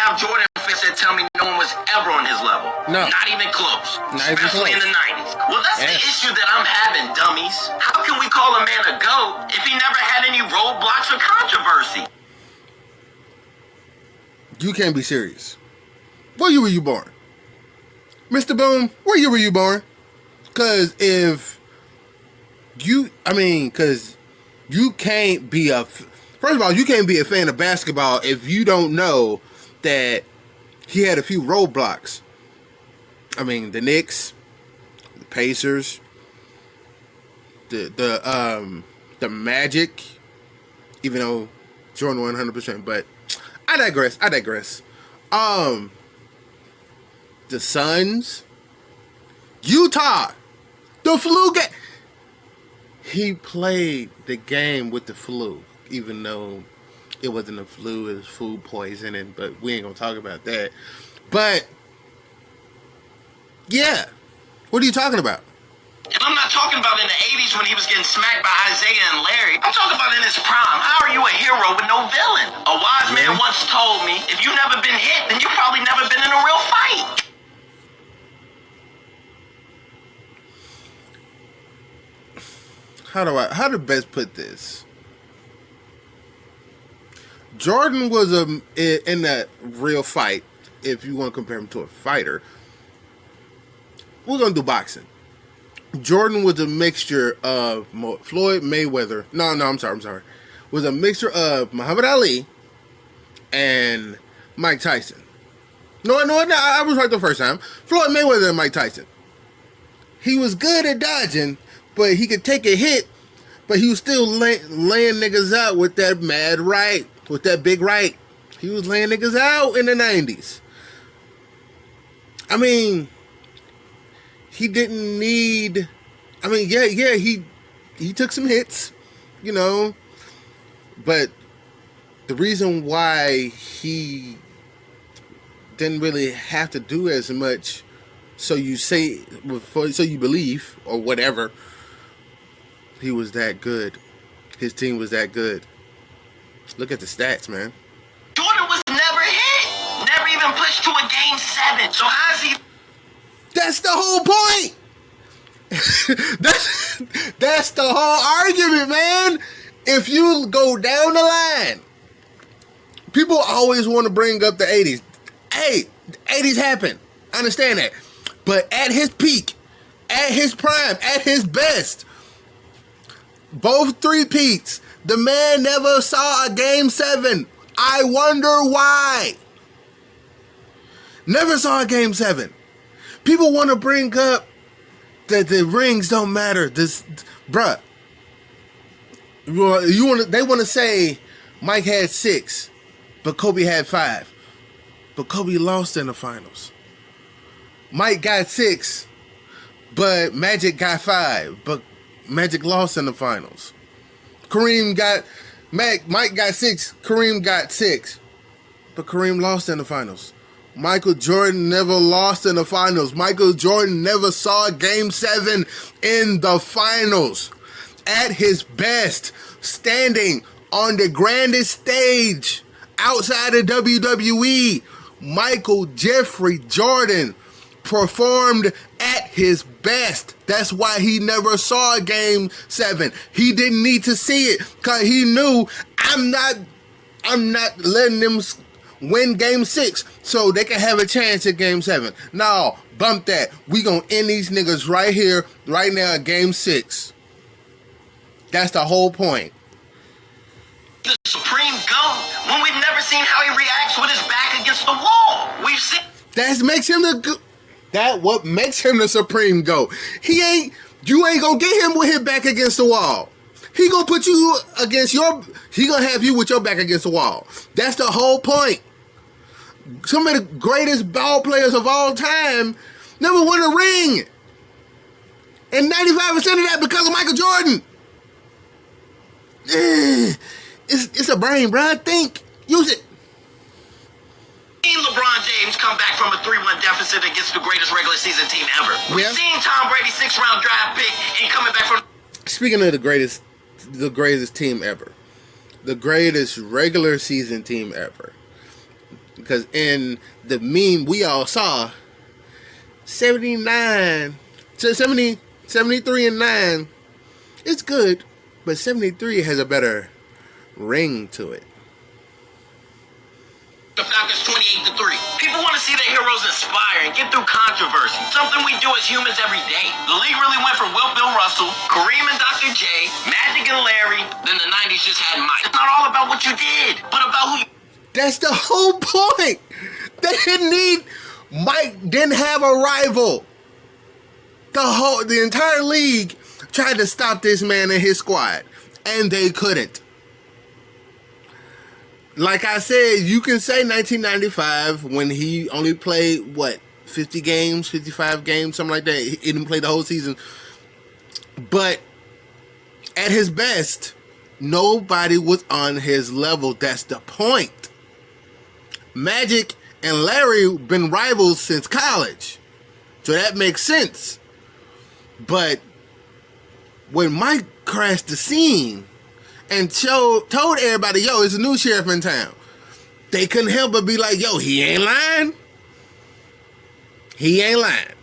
have Jordan fans that tell me no one was ever on his level. No. Not even close. Not especially even close. in the 90s. Well, that's the issue that I'm having, dummies. How can we call a man a GOAT if he never had any roadblocks or controversy? You can't be serious. Where were you born? Mr. Boom, where were you born? Because because you can't be first of all, you can't be a fan of basketball if you don't know that he had a few roadblocks. I mean, the Knicks, the Pacers, the Magic, even though Jordan 100%, but I digress. The Suns, Utah, the flu game. He played the game with the flu, even though it wasn't a flu, it was food poisoning, but we ain't gonna talk about that. But, yeah. What are you talking about? And I'm not talking about in the 80s when he was getting smacked by Isaiah and Larry. I'm talking about in his prime. How are you a hero with no villain? A wise man once told me, if you've never been hit, then you've probably never been in a real fight. How to best put this? Jordan was in that real fight. If you want to compare him to a fighter, we're gonna do boxing. Jordan was a mixture of Floyd Mayweather. No, I'm sorry. Was a mixture of Muhammad Ali and Mike Tyson. No, I was right the first time. Floyd Mayweather and Mike Tyson. He was good at dodging, but he could take a hit, but he was still laying niggas out with that mad right, with that big right. He was laying niggas out in the 90s. I mean, he didn't need... I mean, yeah, he took some hits, you know, but the reason why he didn't really have to do as much, so you believe, or whatever, he was that good. His team was that good. Look at the stats, man. Jordan was never hit. Never even pushed to a game 7. So how's he... That's the whole point. that's the whole argument, man. If you go down the line, people always want to bring up the 80s. Hey, the 80s happened. I understand that. But at his peak, at his prime, at his best, both three-peats, the man never saw a game 7. I wonder why. Never saw a game 7. People want to bring up that the rings don't matter. This, bruh. They want to say Mike had 6, but Kobe had 5. But Kobe lost in the finals. Mike got 6, but Magic got 5. But Magic lost in the finals. Mike got 6. Kareem got 6, but Kareem lost in the finals. Michael Jordan never lost in the finals. Michael Jordan never saw game 7 in the finals. At his best, standing on the grandest stage outside of WWE, Michael Jeffrey Jordan performed at his best. That's why he never saw game 7. He didn't need to see it because he knew I'm not letting them win game 6 so they can have a chance at game 7. No, bump that. We gonna end these niggas right here, right now at game 6. That's the whole point. The supreme GOAT when we've never seen how he reacts with his back against the wall. We've seen... What makes him the supreme GOAT. You ain't gonna get him with his back against the wall. He gonna put you he gonna have you with your back against the wall. That's the whole point. Some of the greatest ball players of all time never won a ring. And 95% of that because of Michael Jordan. It's a brain, bro. Think. Use it. Seen LeBron James come back from a 3-1 deficit against the greatest regular season team ever. We've seen Tom Brady's 6th-round draft pick and coming back from... Speaking of the greatest team ever. The greatest regular season team ever. Because in the meme we all saw, 79, so 70, 73 and 9, it's good, but 73 has a better ring to it. The Falcons 28-3. People want to see their heroes inspire and get through controversy. Something we do as humans every day. The league really went from Wilt Bill Russell, Kareem and Dr. J, Magic and Larry, then the 90s just had Mike. It's not all about what you did, but about who you... That's the whole point. They didn't need... Mike didn't have a rival. The entire league tried to stop this man and his squad, and they couldn't. Like I said, you can say 1995 when he only played, 50 games, 55 games, something like that. He didn't play the whole season. But at his best, nobody was on his level. That's the point. Magic and Larry been rivals since college. So that makes sense. But when Mike crashed the scene and told everybody, yo, it's a new sheriff in town, they couldn't help but be like, yo, he ain't lying. He ain't lying.